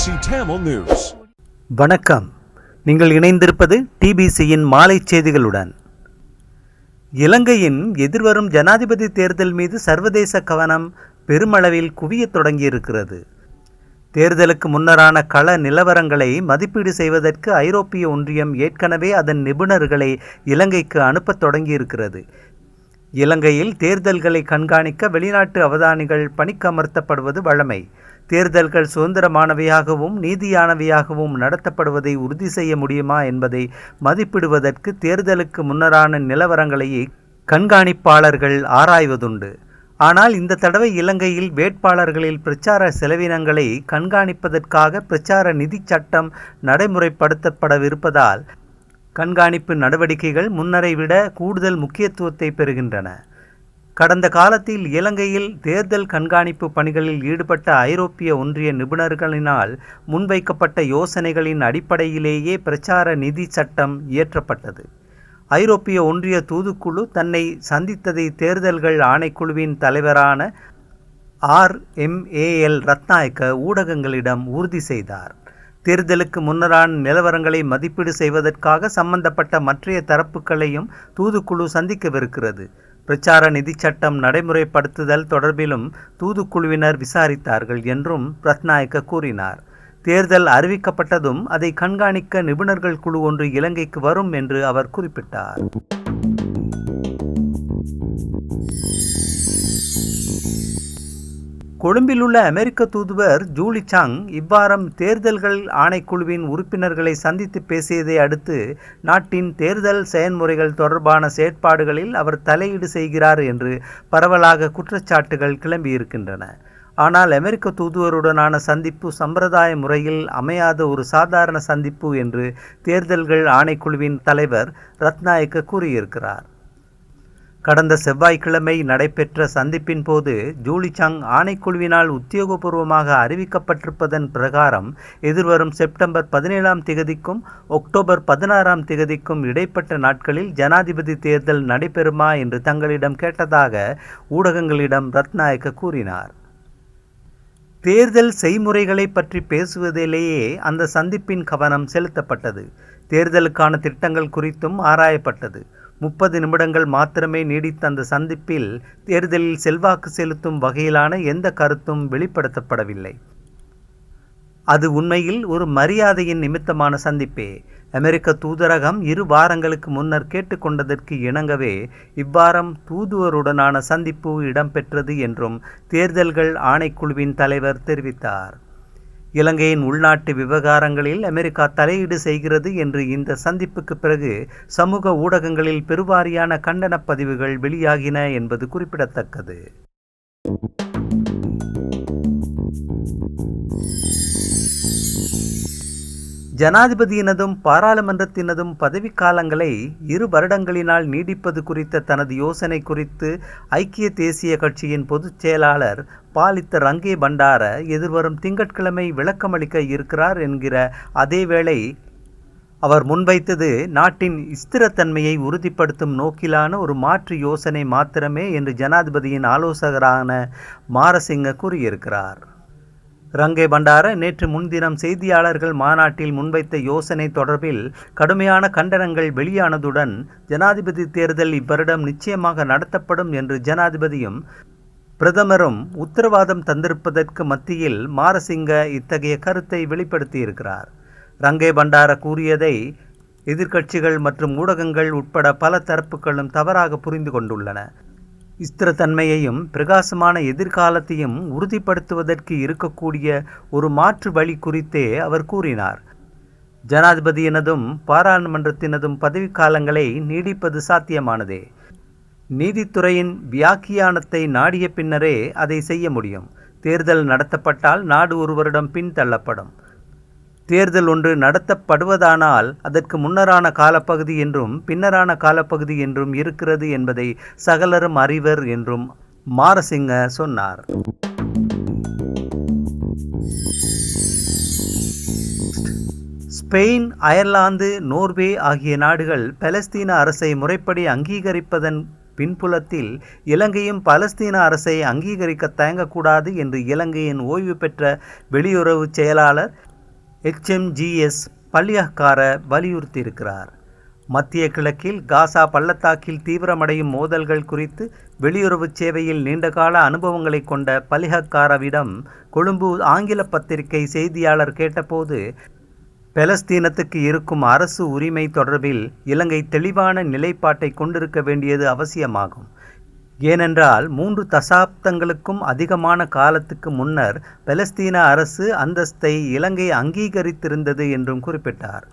Tamil News. வணக்கம். நீங்கள் இணைந்திருப்பது டிபிசியின் மாலை செய்திகளுடன். இலங்கையின் எதிர்வரும் ஜனாதிபதி தேர்தல் மீது சர்வதேச கவனம் பெருமளவில் குவியத் தொடங்கியிருக்கிறது. தேர்தலுக்கு முன்னரான கள நிலவரங்களை மதிப்பீடு செய்வதற்கு ஐரோப்பிய ஒன்றியம் ஏற்கனவே அதன் நிபுணர்களை இலங்கைக்கு அனுப்பத் தொடங்கியிருக்கிறது. இலங்கையில் தேர்தல்களை கண்காணிக்க வெளிநாட்டு அவதானிகள் பணிக்கமர்த்தப்படுவது வழமை. தேர்தல்கள் சுதந்திரமானவையாகவும் நீதியானவையாகவும் நடத்தப்படுவதை உறுதி செய்ய முடியுமா என்பதை மதிப்பிடுவதற்கு தேர்தலுக்கு முன்னரான நிலவரங்களையே கண்காணிப்பாளர்கள் ஆராய்வதுண்டு. ஆனால் இந்த தடவை இலங்கையில் வேட்பாளர்களில் பிரச்சார செலவினங்களை கண்காணிப்பதற்காக பிரச்சார நிதி சட்டம் நடைமுறைப்படுத்தப்படவிருப்பதால் கண்காணிப்பு நடவடிக்கைகள் முன்னரை விட கூடுதல் முக்கியத்துவத்தை பெறுகின்றன. கடந்த காலத்தில் இலங்கையில் தேர்தல் கண்காணிப்பு பணிகளில் ஈடுபட்ட ஐரோப்பிய ஒன்றிய நிபுணர்களினால் முன்வைக்கப்பட்ட யோசனைகளின் அடிப்படையிலேயே பிரச்சார நிதி சட்டம் இயற்றப்பட்டது. ஐரோப்பிய ஒன்றிய தூதுக்குழு தன்னை சந்தித்ததை தேர்தல்கள் ஆணைக்குழுவின் தலைவரான RMAL ரத்நாயக்க ஊடகங்களிடம் உறுதி செய்தார். தேர்தலுக்கு முன்னரான நிலவரங்களை மதிப்பீடு செய்வதற்காக சம்பந்தப்பட்ட மற்றைய தரப்புகளையும் தூதுக்குழு சந்திக்கவிருக்கிறது. பிரச்சார நிதி சட்டம் நடைமுறைப்படுத்துதல் தொடர்பிலும் தூதுக்குழுவினர் விசாரித்தார்கள் என்றும் ரத்நாயக்க கூறினார். தேர்தல் அறிவிக்கப்பட்டதும் அதை கண்காணிக்க நிபுணர்கள் குழு ஒன்று இலங்கைக்கு வரும் என்று அவர் குறிப்பிட்டார். கொழும்பில் உள்ள அமெரிக்க தூதுவர் ஜூலி சாங் இவ்வாரம் தேர்தல்கள் ஆணைக்குழுவின் உறுப்பினர்களை சந்தித்து பேசியதை அடுத்து நாட்டின் தேர்தல் செயல்முறைகள் தொடர்பான செயற்பாடுகளில் அவர் தலையீடு செய்கிறார் என்று பரவலாக குற்றச்சாட்டுகள் கிளம்பியிருக்கின்றன. ஆனால் அமெரிக்க தூதுவருடனான சந்திப்பு சம்பிரதாய முறையில் அமையாத ஒரு சாதாரண சந்திப்பு என்று தேர்தல்கள் ஆணைக்குழுவின் தலைவர் ரத்நாயக்க கூறியிருக்கிறார். கடந்த செவ்வாய்க்கிழமை நடைபெற்ற சந்திப்பின் போது ஜூலி சாங் ஆணைக்குழுவினால் உத்தியோகபூர்வமாக அறிவிக்கப்பட்டிருப்பதன் பிரகாரம் எதிர்வரும் செப்டம்பர் 17ஆம் திகதிக்கும் அக்டோபர் 16ஆம் திகதிக்கும் இடைப்பட்ட நாட்களில் ஜனாதிபதி தேர்தல் நடைபெறுமா என்று தங்களிடம் கேட்டதாக ஊடகங்களிடம் ரத்நாயக்க கூறினார். தேர்தல் செய்முறைகளை பற்றி பேசுவதிலேயே அந்த சந்திப்பின் கவனம் செலுத்தப்பட்டது. தேர்தலுக்கான திட்டங்கள் குறித்தும் ஆராயப்பட்டது. 30 நிமிடங்கள் மாத்திரமே நீடித்த அந்த சந்திப்பில் தேர்தலில் செல்வாக்கு செலுத்தும் வகையிலான எந்த கருத்தும் வெளிப்படுத்தப்படவில்லை. அது உண்மையில் ஒரு மரியாதையின் நிமித்தமான சந்திப்பே. அமெரிக்க தூதரகம் 2 வாரங்களுக்கு முன்னர் கேட்டுக்கொண்டதற்கு இணங்கவே இவ்வாரம் தூதுவருடனான சந்திப்பு இடம்பெற்றது என்றும் தேர்தல்கள் ஆணைக்குழுவின் தலைவர் தெரிவித்தார். இலங்கையின் உள்நாட்டு விவகாரங்களில் அமெரிக்கா தலையீடு செய்கிறது என்று இந்த சந்திப்புக்கு பிறகு சமூக ஊடகங்களில் பெருவாரியான கண்டன பதிவுகள் வெளியாகின என்பது குறிப்பிடத்தக்கது. ஜனாதிபதியினதும் பாராளுமன்றத்தினதும் பதவிக்காலங்களை 2 வருடங்களினால் நீடிப்பது குறித்த தனது யோசனை குறித்து ஐக்கிய தேசிய கட்சியின் பொதுச் செயலாளர் பாலித்த ரங்கே பண்டார எதிர்வரும் திங்கட்கிழமை விளக்கமளிக்க இருக்கிறார் என்கிற அதேவேளை அவர் முன்வைத்தது நாட்டின் ஸ்திரத்தன்மையை உறுதிப்படுத்தும் நோக்கிலான ஒரு மாற்று யோசனை மாத்திரமே என்று ஜனாதிபதியின் ஆலோசகரான மாரசிங்க கூறியிருக்கிறார். ரங்கே பண்டார நேற்று முன்தினம் செய்தியாளர்கள் மாநாட்டில் முன்வைத்த யோசனை தொடர்பில் கடுமையான கண்டனங்கள் வெளியானதுடன் ஜனாதிபதி தேர்தல் இவ்வருடம் நிச்சயமாக நடத்தப்படும் என்று ஜனாதிபதியும் பிரதமரும் உத்தரவாதம் தந்திருப்பதற்கு மத்தியில் மாரசிங்க இத்தகைய கருத்தை வெளிப்படுத்தியிருக்கிறார். ரங்கே பண்டார கூறியதை எதிர்க்கட்சிகள் மற்றும் ஊடகங்கள் உட்பட பல தரப்புகளும் தவறாக புரிந்து கொண்டுள்ளன. ஸ்திரத்தன்மையையும் பிரகாசமான எதிர்காலத்தையும் உறுதிப்படுத்துவதற்கு இருக்கக்கூடிய ஒரு மாற்று வழி குறித்தே அவர் கூறினார். ஜனாதிபதியினதும் பாராளுமன்றத்தினதும் பதவிக்காலங்களை நீடிப்பது சாத்தியமானதே. நீதித்துறையின் வியாக்கியானத்தை நாடிய பின்னரே அதை செய்ய முடியும். தேர்தல் நடத்தப்பட்டால் நாடு 1 வருடம் பின்தள்ளப்படும். தேர்தல் ஒன்று நடத்தப்படுவதானால் அதற்கு முன்னரான காலப்பகுதி என்றும் பின்னரான காலப்பகுதி என்றும் இருக்கிறது என்பதை சகலரும் அறிவர் என்றும் மாரசிங்க சொன்னார். ஸ்பெயின், அயர்லாந்து, நோர்வே ஆகிய நாடுகள் பாலஸ்தீன அரசை முறைப்படி அங்கீகரிப்பதன் பின்புலத்தில் இலங்கையும் பாலஸ்தீன அரசை அங்கீகரிக்க தயங்கக்கூடாது என்று இலங்கையின் ஓய்வு பெற்ற வெளியுறவு செயலாளர் HMGS பல்லியக்கார வலியுறுத்தியிருக்கிறார். மத்திய கிழக்கில் காசா பள்ளத்தாக்கில் தீவிரமடையும் மோதல்கள் குறித்து வெளியுறவு சேவையில் நீண்டகால அனுபவங்களை கொண்ட பலிஹக்காரவிடம் கொழும்பு ஆங்கில பத்திரிகை செய்தியாளர் கேட்டபோது, பாலஸ்தீனத்துக்கு இருக்கும் அரசு உரிமை தொடர்பில் இலங்கை தெளிவான நிலைப்பாட்டை கொண்டிருக்க வேண்டியது அவசியமாகும். ஏனென்றால் 3 தசாப்தங்களுக்கும் அதிகமான காலத்துக்கு முன்னர் பாலஸ்தீன அரசு அந்தஸ்தை இலங்கை அங்கீகரித்திருந்தது என்றும் குறிப்பிட்டார்.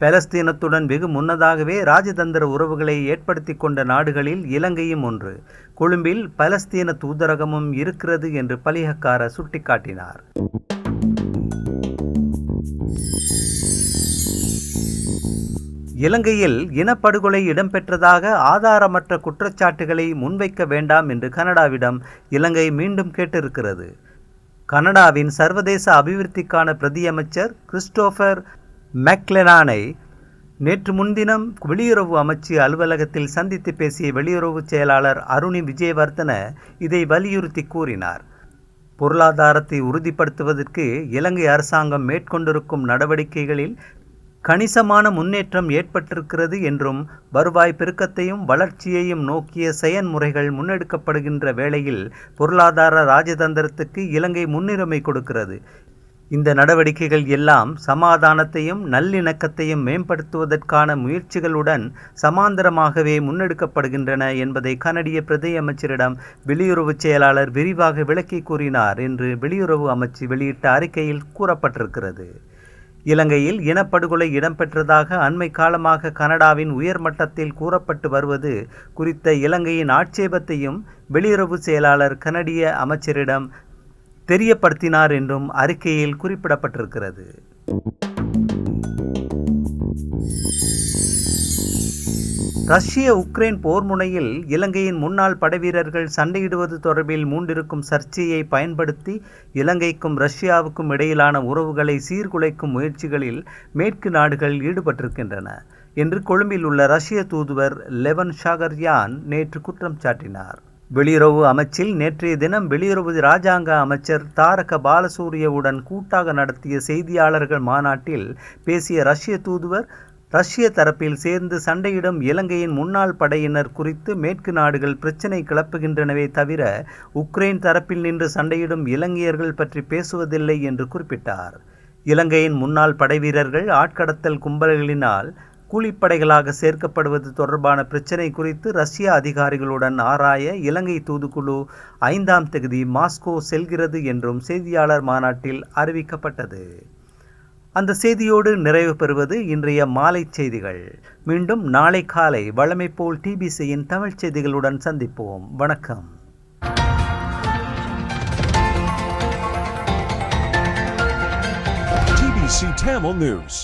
பாலஸ்தீனத்துடன் வெகு முன்னதாகவே ராஜதந்திர உறவுகளை ஏற்படுத்தி கொண்ட நாடுகளில் இலங்கையும் ஒன்று. கொழும்பில் பாலஸ்தீன தூதரகமும் இருக்கிறது என்று பலிஹக்கார சுட்டிக்காட்டினார். இலங்கையில் இனப்படுகொலை இடம்பெற்றதாக ஆதாரமற்ற குற்றச்சாட்டுகளை முன்வைக்க வேண்டாம் என்று கனடாவிடம் இலங்கை மீண்டும் கேட்டிருக்கிறது. கனடாவின் சர்வதேச அபிவிருத்திக்கான பிரதியமைச்சர் கிறிஸ்டோபர் மெக்லெனானை நேற்று முன்தினம் வெளியுறவு அமைச்சு அலுவலகத்தில் சந்தித்து பேசிய வெளியுறவு செயலாளர் அருணி விஜயவர்தன இதை வலியுறுத்தி கூறினார். பொருளாதாரத்தை உறுதிப்படுத்துவதற்கு இலங்கை அரசாங்கம் மேற்கொண்டிருக்கும் நடவடிக்கைகளில் கணிசமான முன்னேற்றம் ஏற்பட்டிருக்கிறது என்றும், வருவாய் பெருக்கத்தையும் வளர்ச்சியையும் நோக்கிய செயன்முறைகள் முன்னெடுக்கப்படுகின்ற வேளையில் பொருளாதார ராஜதந்திரத்துக்கு இலங்கை முன்னுரிமை கொடுக்கிறது. இந்த நடவடிக்கைகள் எல்லாம் சமாதானத்தையும் நல்லிணக்கத்தையும் மேம்படுத்துவதற்கான முயற்சிகளுடன் சமாந்தரமாகவே முன்னெடுக்கப்படுகின்றன என்பதை கனடிய பிரதியமைச்சரிடம் வெளியுறவு செயலாளர் விரிவாக விளக்கி கூறினார் என்று வெளியுறவு அமைச்சு வெளியிட்ட அறிக்கையில் கூறப்பட்டிருக்கிறது. இலங்கையில் இனப்படுகொலை இடம்பெற்றதாக அண்மை காலமாக கனடாவின் உயர்மட்டத்தில் கூறப்பட்டு வருவது குறித்த இலங்கையின் ஆட்சேபத்தையும் வெளியுறவு செயலாளர் கனடிய அமைச்சரிடம் தெரியப்படுத்தினார் என்றும் அறிக்கையில் குறிப்பிடப்பட்டிருக்கிறது. ரஷ்ய உக்ரைன் போர் முனையில் இலங்கையின் முன்னாள் படைவீரர்கள் சண்டையிடுவது தொடர்பில் மூண்டிருக்கும் சர்ச்சையை பயன்படுத்தி இலங்கைக்கும் ரஷ்யாவுக்கும் இடையிலான உறவுகளை சீர்குலைக்கும் முயற்சிகளில் மேற்கு நாடுகள் ஈடுபட்டிருக்கின்றன என்று கொழும்பில் உள்ள ரஷ்ய தூதுவர் லெவன் ஷாகர்யான் நேற்று குற்றம் சாட்டினார். வெளியுறவு அமைச்சில் நேற்றைய தினம் வெளியுறவு இராஜாங்க அமைச்சர் தாரக பாலசூரியவுடன் கூட்டாக நடத்திய செய்தியாளர்கள் மாநாட்டில் பேசிய ரஷ்ய தூதுவர், ரஷ்ய தரப்பில் சேர்ந்து சண்டையிடும் இலங்கையின் முன்னாள் படையினர் குறித்து மேற்கு நாடுகள் பிரச்சினை கிளப்புகின்றனவே தவிர உக்ரைன் தரப்பில் நின்று சண்டையிடும் இலங்கையர்கள் பற்றி பேசுவதில்லை என்று குறிப்பிட்டார். இலங்கையின் முன்னாள் படைவீரர்கள் ஆட்கடத்தல் கும்பல்களினால் கூலிப்படைகளாக சேர்க்கப்படுவது தொடர்பான பிரச்சினை குறித்து ரஷ்ய அதிகாரிகளுடன் ஆராய இலங்கை தூதுக்குழு 5ஆம் தேதி மாஸ்கோ செல்கிறது என்றும் செய்தியாளர் மாநாட்டில் அறிவிக்கப்பட்டது. அந்த செய்தியோடு நிறைவு பெறுவது இன்றைய மாலை செய்திகள். மீண்டும் நாளை காலை வழமை போல் டிபிசியின் தமிழ் செய்திகளுடன் சந்திப்போம். வணக்கம். TBC Tamil News.